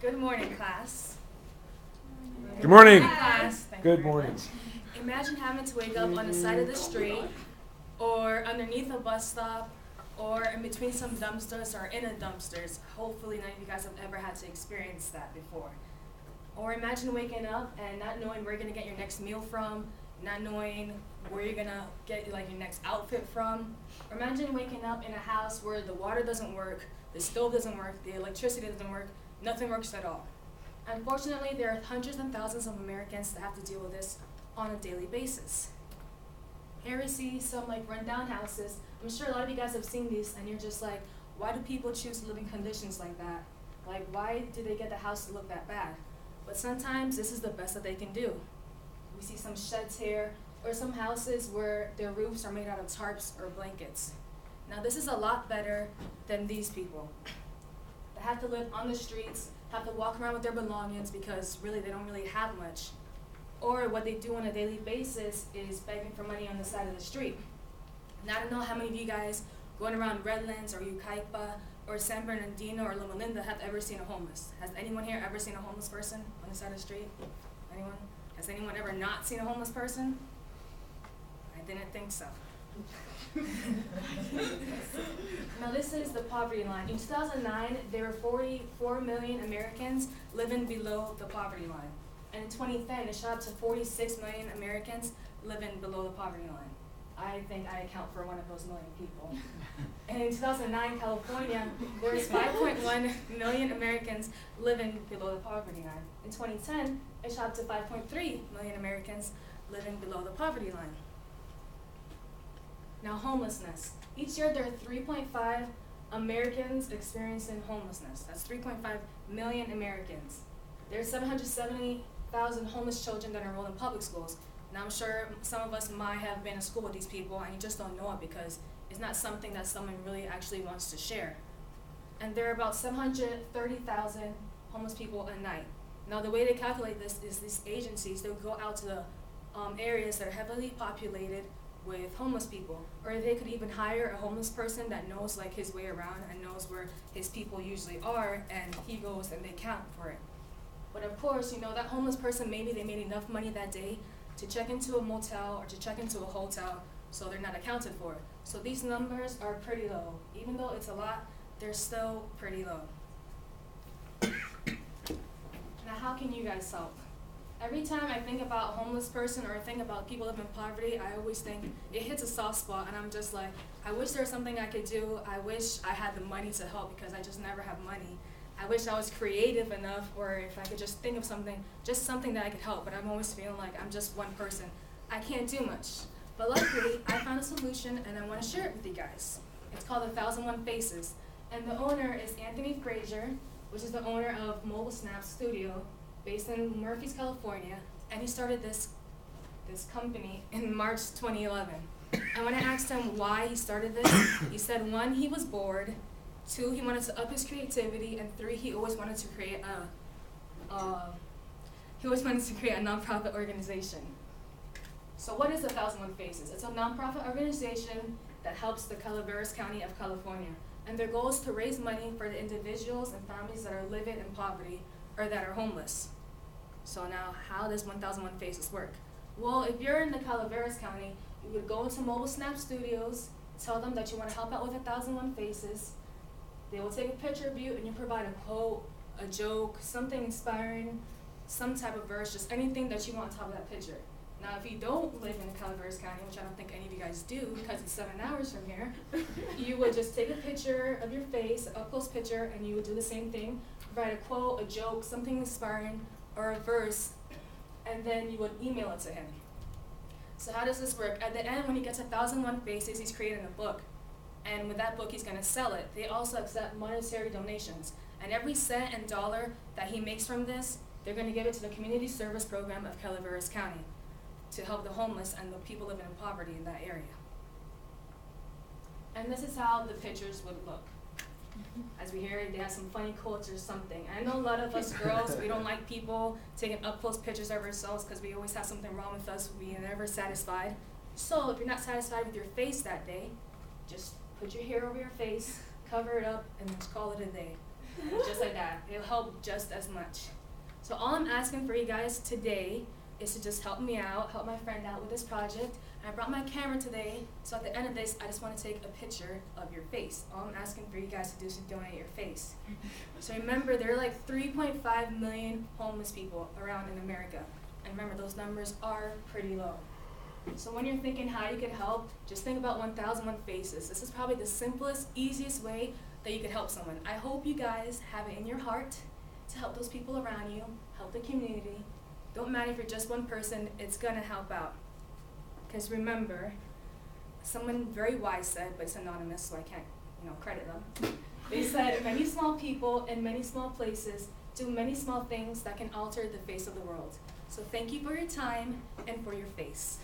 Good morning, class. Good morning. Class. Thank you Good very morning. much. Imagine having to wake up on the side of the street, or underneath a bus stop, or in between some dumpsters, or in a dumpsters. Hopefully none of you guys have ever had to experience that before. Or imagine waking up and not knowing where you're gonna get your next meal from, not knowing where you're gonna get your next outfit from. Or imagine waking up in a house where the water doesn't work, the stove doesn't work, the electricity doesn't work, nothing works at all. Unfortunately, there are hundreds and thousands of Americans that have to deal with this on a daily basis. Here we see some rundown houses. I'm sure a lot of you guys have seen these and you're just like, why do people choose to live in conditions like that? Like, why do they get the house to look that bad? But sometimes this is the best that they can do. We see some sheds here, or some houses where their roofs are made out of tarps or blankets. Now this is a lot better than these people. They have to live on the streets, have to walk around with their belongings because really they don't really have much. Or what they do on a daily basis is begging for money on the side of the street. Now I don't know how many of you guys going around Redlands or Yucaipa or San Bernardino or Loma Linda have ever seen a homeless. Has anyone here ever seen a homeless person on the side of the street? Anyone? Has anyone ever not seen a homeless person? I didn't think so. Now this is the poverty line. In 2009, there were 44 million Americans living below the poverty line. And in 2010, it shot up to 46 million Americans living below the poverty line. I think I account for one of those million people. And in 2009, California, there was 5.1 million Americans living below the poverty line. In 2010, it shot up to 5.3 million Americans living below the poverty line. Now, homelessness. Each year, there are 3.5 Americans experiencing homelessness. That's 3.5 million Americans. There are 770,000 homeless children that are enrolled in public schools. Now, I'm sure some of us might have been in school with these people, and you just don't know it because it's not something that someone really actually wants to share. And there are about 730,000 homeless people a night. Now, the way they calculate this is these agencies, they'll go out to the areas that are heavily populated with homeless people, or they could even hire a homeless person that knows his way around and knows where his people usually are, and he goes and they count for it. But of course, that homeless person, maybe they made enough money that day to check into a motel or to check into a hotel, so they're not accounted for. So these numbers are pretty low. Even though it's a lot, they're still pretty low. Now, how can you guys help? Every time I think about a homeless person or I think about people living in poverty, I always think it hits a soft spot, and I'm just like, I wish there was something I could do. I wish I had the money to help because I just never have money. I wish I was creative enough, or if I could just think of something, just something that I could help, but I'm always feeling like I'm just one person. I can't do much. But luckily, I found a solution, and I want to share it with you guys. It's called 1001 Faces, and the owner is Anthony Frazier, which is the owner of Mobile Snap Studio, based in Murphy's, California, and he started this company in March 2011. And when I asked him why he started this, he said 1, he was bored, 2, he wanted to up his creativity, and 3, he always wanted to create a nonprofit organization. So what is 1001 Faces? It's a nonprofit organization that helps the Calaveras County of California, and their goal is to raise money for the individuals and families that are living in poverty or that are homeless. So now, how does 1001 Faces work? Well, if you're in the Calaveras County, you would go into Mobile Snap Studios, tell them that you want to help out with 1001 Faces. They will take a picture of you and you provide a quote, a joke, something inspiring, some type of verse, just anything that you want on top of that picture. Now, if you don't live in the Calaveras County, which I don't think any of you guys do because it's 7 hours from here, you would just take a picture of your face, an up-close picture, and you would do the same thing, provide a quote, a joke, something inspiring, or a verse, and then you would email it to him. So how does this work? At the end, when he gets 1001 Faces, he's creating a book. And with that book, he's going to sell it. They also accept monetary donations. And every cent and dollar that he makes from this, they're going to give it to the Community Service Program of Calaveras County to help the homeless and the people living in poverty in that area. And this is how the pictures would look. As we hear, they have some funny quotes or something. I know a lot of us girls, we don't like people taking up-close pictures of ourselves because we always have something wrong with us. We are never satisfied. So if you're not satisfied with your face that day, just put your hair over your face, cover it up, and just call it a day. And just like that. help just as much. So all I'm asking for you guys today is to just help me out, help my friend out with this project. And I brought my camera today, so at the end of this, I just want to take a picture of your face. All I'm asking for you guys to do is to donate your face. So remember, there are like 3.5 million homeless people around in America. And remember, those numbers are pretty low. So when you're thinking how you could help, just think about 1001 Faces. This is probably the simplest, easiest way that you could help someone. I hope you guys have it in your heart to help those people around you, help the community. Don't matter if you're just one person, it's gonna help out. Because remember, someone very wise said, but it's anonymous, so I can't, credit them. They said, many small people in many small places do many small things that can alter the face of the world. So thank you for your time and for your face.